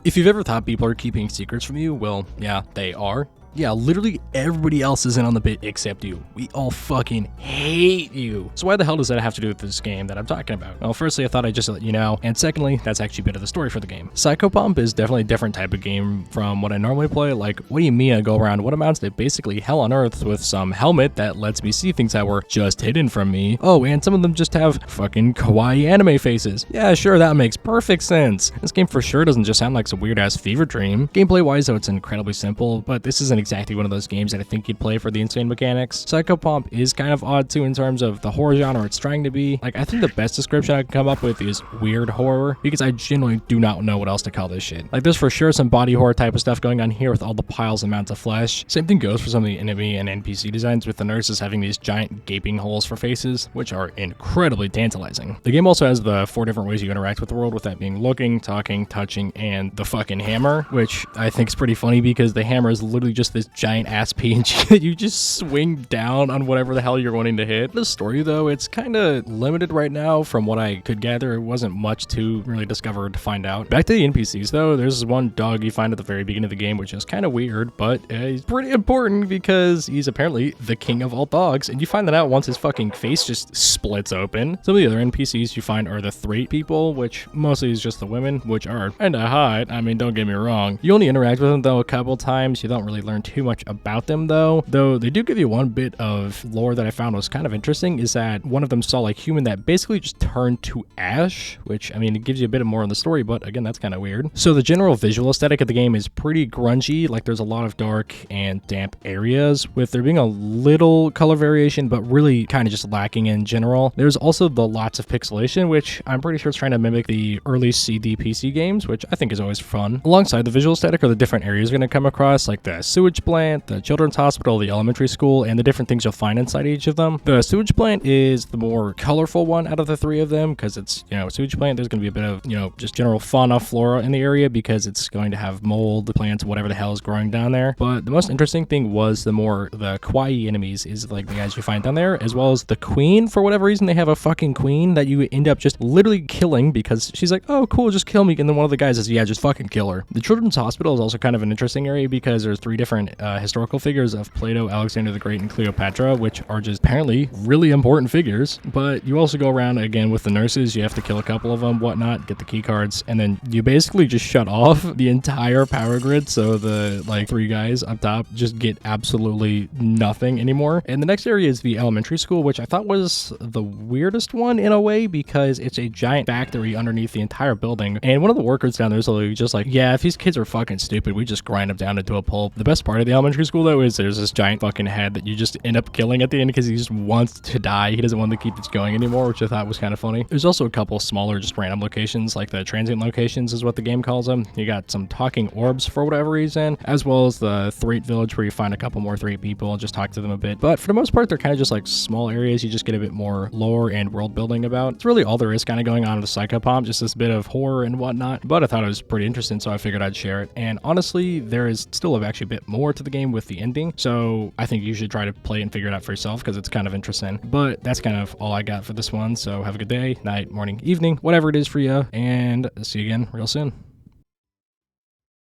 If you've ever thought people are keeping secrets from you, well, yeah, they are. Yeah, literally everybody else is in on the bit except you. We all fucking hate you. So why the hell does that have to do with this game that I'm talking about? Well, firstly, I thought I'd just let you know, and secondly, that's actually a bit of the story for the game. Psychopomp is definitely a different type of game from what I normally play. Like, what do you mean I go around what amounts to basically hell on earth with some helmet that lets me see things that were just hidden from me? Oh, and some of them just have fucking kawaii anime faces. Yeah, sure, that makes perfect sense. This game for sure doesn't just sound like some weird-ass fever dream. Gameplay-wise, though, it's incredibly simple, but this isn't exactly one of those games that I think you'd play for the insane mechanics. Psychopomp is kind of odd too in terms of the horror genre it's trying to be. Like, I think the best description I can come up with is weird horror, because I genuinely do not know what else to call this shit. Like, there's for sure some body horror type of stuff going on here with all the piles and mounds of flesh. Same thing goes for some of the enemy and NPC designs, with the nurses having these giant gaping holes for faces, which are incredibly tantalizing. The game also has the 4 different ways you interact with the world, with that being looking, talking, touching, and the fucking hammer, which I think is pretty funny because the hammer is literally just this giant ass PNG that you just swing down on whatever the hell you're wanting to hit. The story, though, it's kind of limited right now from what I could gather. It wasn't much to really discover to find out. Back to the NPCs, though, there's one dog you find at the very beginning of the game, which is kind of weird, but he's pretty important because he's apparently the king of all dogs, and you find that out once his fucking face just splits open. Some of the other NPCs you find are the Threat people, which mostly is just the women, which are kinda hot. I mean, don't get me wrong. You only interact with them, though, a couple times. You don't really learn too much about them, though they do give you one bit of lore that I found was kind of interesting, is that one of them saw like human that basically just turned to ash, which, I mean, it gives you a bit more on the story, but again, that's kind of weird. So the general visual aesthetic of the game is pretty grungy. Like, there's a lot of dark and damp areas, with there being a little color variation, but really kind of just lacking in general. There's also the lots of pixelation, which I'm pretty sure is trying to mimic the early CD PC games, which I think is always fun. Alongside the visual aesthetic are the different areas you're going to come across, like the sewage plant, the children's hospital, the elementary school, and the different things you'll find inside each of them. The sewage plant is the more colorful one out of the 3 of them, because it's, sewage plant, there's going to be a bit of, just general fauna, flora in the area, because it's going to have mold, plants, whatever the hell is growing down there. But the most interesting thing was the kawaii enemies, is like the guys you find down there, as well as the queen. For whatever reason, they have a fucking queen that you end up just literally killing, because she's like, oh cool, just kill me, and then one of the guys says, yeah, just fucking kill her. The children's hospital is also kind of an interesting area, because there's 3 different historical figures of Plato, Alexander the Great, and Cleopatra, which are just apparently really important figures. But you also go around again with the nurses. You have to kill a couple of them, whatnot, get the key cards, and then you basically just shut off the entire power grid, so the 3 guys up top just get absolutely nothing anymore. And the next area is the elementary school, which I thought was the weirdest one in a way, because it's a giant factory underneath the entire building, and one of the workers down there is literally just like, yeah, if these kids are fucking stupid, we just grind them down into a pulp. The best part of the elementary school, though, is there's this giant fucking head that you just end up killing at the end, because he just wants to die. He doesn't want to keep this going anymore, which I thought was kind of funny. There's also a couple smaller, just random locations, like the transient locations is what the game calls them. You got some talking orbs for whatever reason, as well as the Threat village, where you find a couple more Threat people and just talk to them a bit. But for the most part, they're kind of just like small areas you just get a bit more lore and world building about. It's really all there is kind of going on with Psychopomp, just this bit of horror and whatnot. But I thought it was pretty interesting, so I figured I'd share it. And honestly, there is still actually a bit more to the game with the ending, so I think you should try to play it and figure it out for yourself, because it's kind of interesting. But that's kind of all I got for this one, so have a good day, night, morning, evening, whatever it is for you, and see you again real soon.